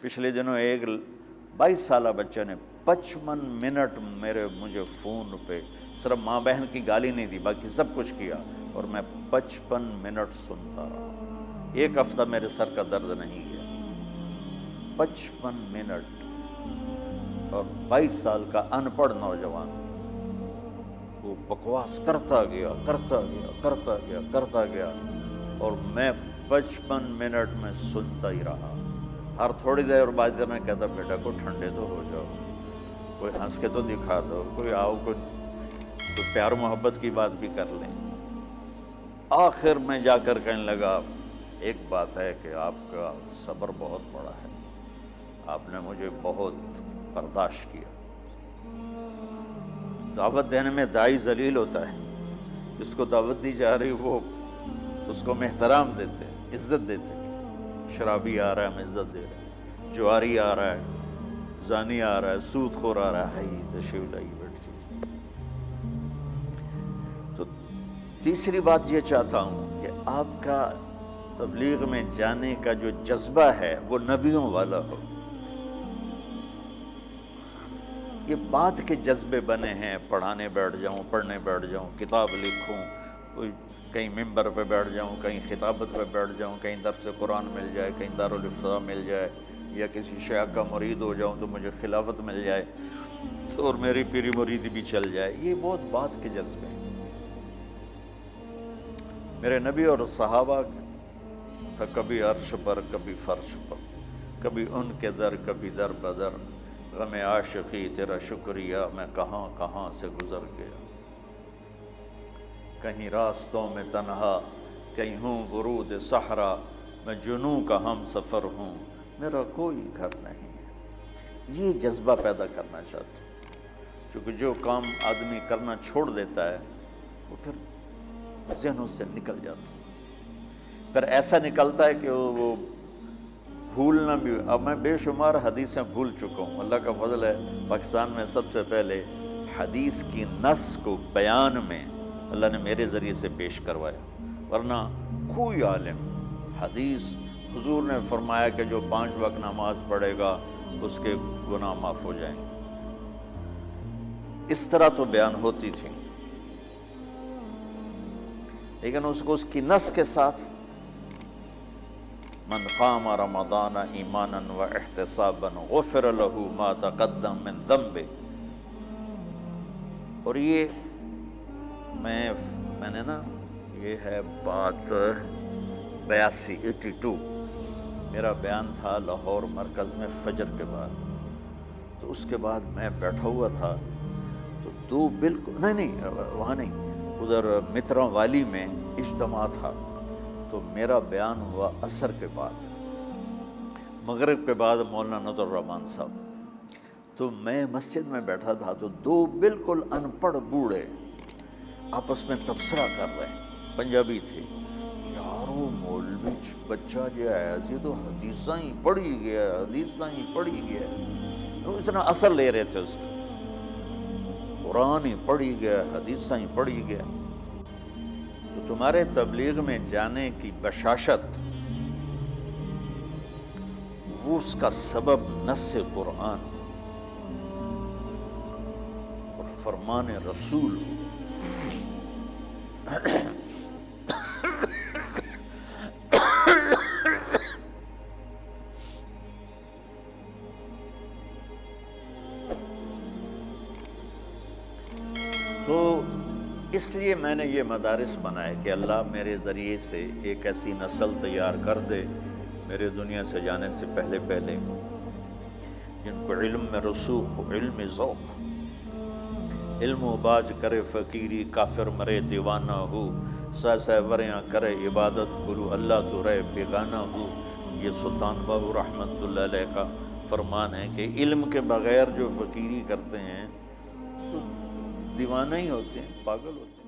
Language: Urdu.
پچھلے دنوں ایک 22 سالہ بچے نے 55 منٹ مجھے فون پہ، صرف ماں بہن کی گالی نہیں دی، باقی سب کچھ کیا، اور میں 55 منٹ سنتا رہا، ایک ہفتہ میرے سر کا درد نہیں گیا۔ 55 منٹ، اور 22 سال کا ان پڑھ نوجوان وہ بکواس کرتا گیا کرتا گیا کرتا گیا کرتا گیا، اور میں 55 منٹ میں سنتا ہی رہا۔ ہر تھوڑی دیر بعد میں کہتا بیٹا کو ٹھنڈے تو ہو جاؤ، کوئی ہنس کے تو دکھا دو، کوئی آؤ کوئی پیار محبت کی بات بھی کر لیں۔ آخر میں جا کر کہنے لگا ایک بات ہے کہ آپ کا صبر بہت بڑا ہے، آپ نے مجھے بہت برداشت کیا۔ دعوت دینے میں داعی ذلیل ہوتا ہے، جس کو دعوت دی جا رہی وہ اس کو ہم احترام دیتے، عزت دیتے۔ شرابی آ رہا ہے ہم عزت دے رہے ہیں، جواری آ رہا ہے، زانی آ رہا ہے، سود خور آ رہا ہے، تشریف لائیے بیٹھ جائیے۔ تو تیسری بات یہ چاہتا ہوں کہ آپ کا تبلیغ میں جانے کا جو جذبہ ہے وہ نبیوں والا ہو۔ یہ بات کے جذبے بنے ہیں، پڑھانے بیٹھ جاؤں، پڑھنے بیٹھ جاؤں، کتاب لکھوں، کوئی کہیں ممبر پہ بیٹھ جاؤں، کہیں خطابت پہ بیٹھ جاؤں، کہیں درس قرآن مل جائے، کہیں دارالافتاء مل جائے، یا کسی شیخ کا مرید ہو جاؤں تو مجھے خلافت مل جائے اور میری پیری مریدی بھی چل جائے، یہ بہت بات کے جذبے ہیں۔ میرے نبی اور صحابہ تھا کبھی عرش پر کبھی فرش پر، کبھی ان کے در کبھی در بدر، غم عاشقی تیرا شکریہ میں کہاں کہاں سے گزر گیا، کہیں راستوں میں تنہا کہیں ہوں ورود صحرا، میں جنوں کا ہم سفر ہوں میرا کوئی گھر نہیں ہے۔ یہ جذبہ پیدا کرنا چاہتا ہوں، کیونکہ جو کام آدمی کرنا چھوڑ دیتا ہے وہ پھر ذہنوں سے نکل جاتا ہے، پھر ایسا نکلتا ہے کہ وہ بھولنا بھی۔ اب میں بے شمار حدیثیں بھول چکا ہوں، اللہ کا فضل ہے پاکستان میں سب سے پہلے حدیث کی نص کو بیان میں اللہ نے میرے ذریعے سے پیش کروایا، ورنہ کوئی عالم حدیث حضور نے فرمایا کہ جو 5 وقت نماز پڑھے گا اس کے گناہ معاف ہو جائیں گے، اس طرح تو بیان ہوتی تھی، لیکن اس کو اس کی نص کے ساتھ من قام رمضان ایمانا و احتسابا غفر له ما تقدم من ذنبه۔ اور یہ میں نے نا، یہ ہے بات 82 میرا بیان تھا لاہور مرکز میں فجر کے بعد، تو اس کے بعد میں بیٹھا ہوا تھا تو دو بالکل نہیں وہاں نہیں، ادھر مترا والی میں اجتماع تھا، تو میرا بیان ہوا عصر کے بعد، مغرب کے بعد مولانا نذر الرحمان صاحب، تو میں مسجد میں بیٹھا تھا تو دو بالکل ان پڑھ بوڑھے آپس میں تبصرہ کر رہے ہیں، پنجابی تھے، یارو مولوی بچہ جو ہے یہ تو حدیثاں ہی پڑھی گیا، حدیثاں ہی پڑھی گیا، وہ اتنا اثر لے رہے تھے اس کا، قرآن ہی پڑھی گیا، حدیثاں ہی پڑھی گیا۔ تو تمہارے تبلیغ میں جانے کی بشاشت وہ اس کا سبب نص قرآن اور فرمان رسول ہو۔ تو اس لیے میں نے یہ مدارس بنائے کہ اللہ میرے ذریعے سے ایک ایسی نسل تیار کر دے میرے دنیا سے جانے سے پہلے جن کو علم میں رسوخ ہو، علم ذوق، علم و باج کرے فقیری، کافر مرے دیوانہ ہو، سہ وریاں کرے عبادت گرو اللہ تو رہے بیگانہ ہو۔ یہ سلطان باہو رحمۃ اللہ علیہ کا فرمان ہے کہ علم کے بغیر جو فقیری کرتے ہیں تو دیوانہ ہی ہوتے ہیں، پاگل ہوتے ہیں۔